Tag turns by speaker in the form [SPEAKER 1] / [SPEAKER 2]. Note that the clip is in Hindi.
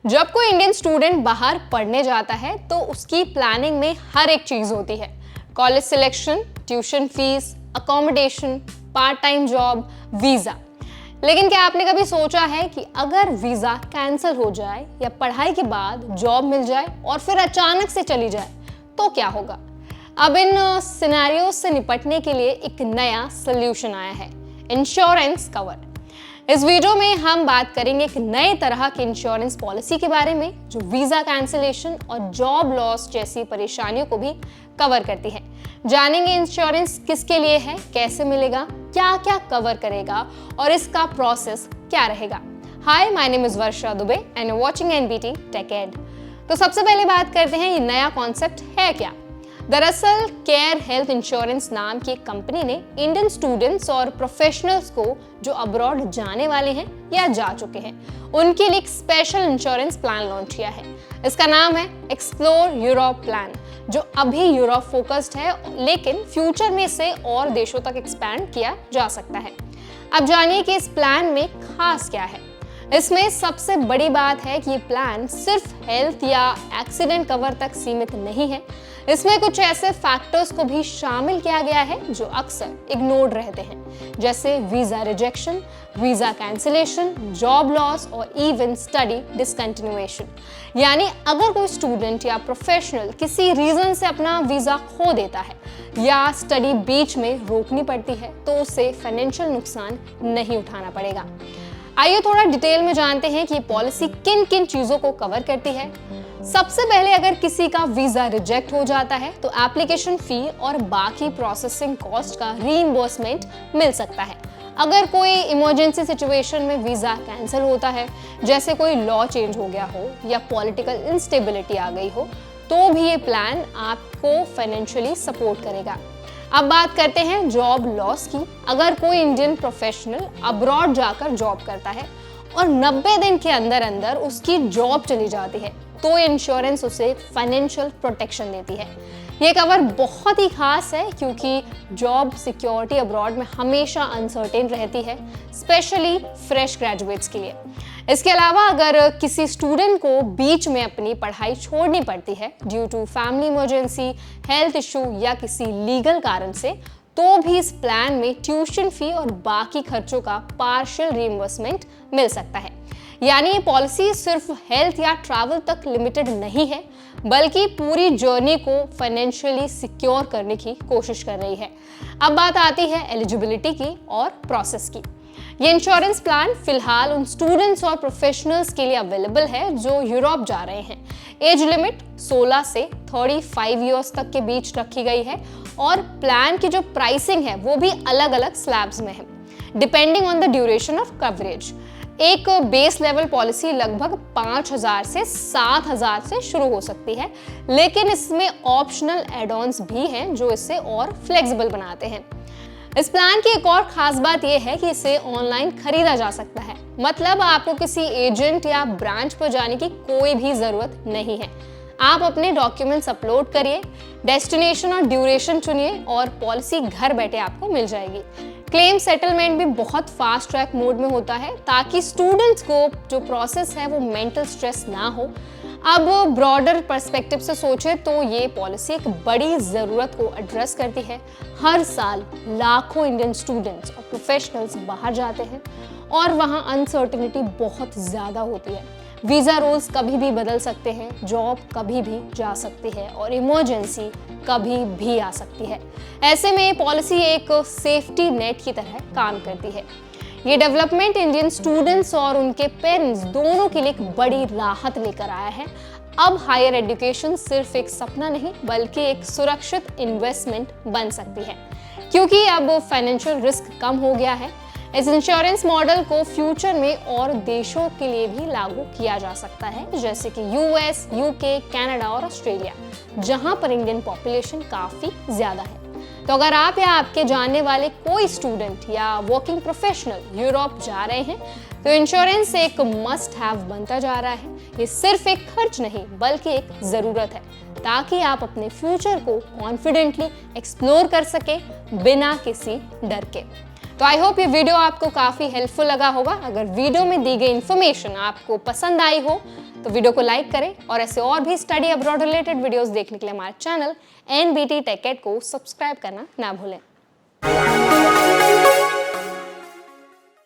[SPEAKER 1] जब कोई इंडियन स्टूडेंट बाहर पढ़ने जाता है तो उसकी प्लानिंग में हर एक चीज होती है। College selection, tuition fees, accommodation, part time job, visa. लेकिन क्या आपने कभी सोचा है कि अगर वीजा कैंसिल हो जाए या पढ़ाई के बाद जॉब मिल जाए और फिर अचानक से चली जाए तो क्या होगा? अब इन सिनेरियोज से निपटने के लिए एक नया सोल्यूशन आया है, इंश्योरेंस कवर। इस वीडियो में हम बात करेंगे एक नए तरह की इंश्योरेंस पॉलिसी के बारे में जो वीजा कैंसिलेशन और जॉब लॉस जैसी परेशानियों को भी कवर करती है। जानेंगे इंश्योरेंस किसके लिए है, कैसे मिलेगा, क्या क्या कवर करेगा और इसका प्रोसेस क्या रहेगा। Hi, my name is Varsha Dubey and watching NBT tech ed. तो सबसे पहले बात करते हैं ये नया कॉन्सेप्ट है क्या। दरअसल केयर हेल्थ इंश्योरेंस नाम की एक कंपनी ने इंडियन स्टूडेंट्स और प्रोफेशनल्स को जो अब्रॉड जाने वाले हैं या जा चुके हैं उनके लिए एक स्पेशल इंश्योरेंस प्लान लॉन्च किया है। इसका नाम है एक्सप्लोर यूरोप प्लान, जो अभी यूरोप फोकस्ड है लेकिन फ्यूचर में इसे और देशों तक एक्सपैंड किया जा सकता है। अब जानिए कि इस प्लान में खास क्या है। इसमें सबसे बड़ी बात है कि ये प्लान सिर्फ हेल्थ या एक्सीडेंट कवर तक सीमित नहीं है। इसमें कुछ ऐसे फैक्टर्स को भी शामिल किया गया है जो अक्सर इग्नोर्ड रहते हैं, जैसे visa rejection, visa cancellation, job loss और इवन स्टडी डिसकंटिन्यूएशन। यानी अगर कोई स्टूडेंट या प्रोफेशनल किसी रीजन से अपना वीजा खो देता है या स्टडी बीच में रोकनी पड़ती है तो उसे फाइनेंशियल नुकसान नहीं उठाना पड़ेगा। आइए थोड़ा डिटेल में जानते हैं कि ये पॉलिसी किन किन चीजों को कवर करती है। सबसे पहले अगर किसी का वीजा रिजेक्ट हो जाता है तो एप्लीकेशन फी और बाकी प्रोसेसिंग कॉस्ट का रीइंबर्समेंट मिल सकता है। अगर कोई इमरजेंसी सिचुएशन में वीजा कैंसिल होता है, जैसे कोई लॉ चेंज हो गया हो या पॉलिटिकल इंस्टेबिलिटी आ गई हो, तो भी ये प्लान आपको फाइनेंशियली सपोर्ट करेगा। अब बात करते हैं जॉब लॉस की। अगर कोई इंडियन प्रोफेशनल अब्रॉड जाकर जॉब करता है और 90 दिन के अंदर अंदर उसकी जॉब चली जाती है तो इंश्योरेंस उसे फाइनेंशियल प्रोटेक्शन देती है। ये कवर बहुत ही खास है क्योंकि जॉब सिक्योरिटी अब्रॉड में हमेशा अनसर्टेन रहती है, स्पेशली फ्रेश ग्रेजुएट्स के लिए। इसके अलावा अगर किसी स्टूडेंट को बीच में अपनी पढ़ाई छोड़नी पड़ती है due to family emergency, health issue या किसी लीगल कारण से, तो भी इस प्लान में ट्यूशन फी और बाकी खर्चों का पार्शियल रीइंबर्समेंट मिल सकता है। यानी ये पॉलिसी सिर्फ हेल्थ या ट्रैवल तक लिमिटेड नहीं है, बल्कि पूरी जर्नी को फाइनेंशियली सिक्योर करने की कोशिश कर रही है। अब बात आती है एलिजिबिलिटी की और प्रोसेस की। ये इंश्योरेंस प्लान फिलहाल उन स्टूडेंट्स और प्रोफेशनल्स के लिए अवेलेबल है जो यूरोप जा रहे हैं। एज लिमिट 16 से 35 इयर्स तक के बीच रखी गई है और प्लान की जो प्राइसिंग है वो भी अलग अलग स्लैब्स में है, depending on the duration of coverage. एक बेस लेवल पॉलिसी लगभग 5,000 से 7,000 से शुरू हो सकती है, लेकिन इसमें ऑप्शनल एड-ऑन्स भी हैं जो इसे और फ्लेक्सिबल बनाते हैं। इस प्लान की एक और खास बात यह है कि इसे ऑनलाइन खरीदा जा सकता है, मतलब आपको किसी एजेंट या ब्रांच पर जाने की कोई भी जरूरत नहीं है। आप अपने डॉक्यूमेंट्स अपलोड करिए, डेस्टिनेशन और ड्यूरेशन चुनिए और पॉलिसी घर बैठे आपको मिल जाएगी। क्लेम सेटलमेंट भी बहुत फास्ट ट्रैक मोड में होता है ताकि स्टूडेंट्स को जो प्रोसेस है वो मेंटल स्ट्रेस ना हो। अब ब्रॉडर पर्सपेक्टिव से सोचे तो ये पॉलिसी एक बड़ी ज़रूरत को एड्रेस करती है। हर साल लाखों इंडियन स्टूडेंट्स और प्रोफेशनल्स बाहर जाते हैं और वहाँ अनसर्टिनिटी बहुत ज़्यादा होती है। वीज़ा रूल्स कभी भी बदल सकते हैं, जॉब कभी भी जा सकती है और इमरजेंसी कभी भी आ सकती है। ऐसे में पॉलिसी एक सेफ्टी नेट की तरह काम करती है। ये डेवलपमेंट इंडियन स्टूडेंट्स और उनके पेरेंट्स दोनों के लिए एक बड़ी राहत लेकर आया है। अब हायर एजुकेशन सिर्फ एक सपना नहीं बल्कि एक सुरक्षित इन्वेस्टमेंट बन सकती है, क्योंकि अब फाइनेंशियल रिस्क कम हो गया है। इस इंश्योरेंस मॉडल को फ्यूचर में और देशों के लिए भी लागू किया जा सकता है, जैसे कि यूएस, यूके, कनाडा और ऑस्ट्रेलिया, जहां पर इंडियन पॉपुलेशन काफी ज्यादा है। तो अगर आप या आपके जानने वाले कोई स्टूडेंट या वर्किंग प्रोफेशनल यूरोप जा रहे हैं तो इंश्योरेंस एक मस्ट हैव बनता जा रहा है। ये सिर्फ एक खर्च नहीं बल्कि एक जरूरत है, ताकि आप अपने फ्यूचर को कॉन्फिडेंटली एक्सप्लोर कर सके बिना किसी डर के। तो आई होप ये वीडियो आपको काफ़ी हेल्पफुल लगा होगा। अगर वीडियो में दी गई इन्फॉर्मेशन आपको पसंद आई हो तो वीडियो को लाइक करें और ऐसे और भी स्टडी अब्रॉड रिलेटेड वीडियोस देखने के लिए हमारे चैनल NBT Tech Ed को सब्सक्राइब करना ना भूलें।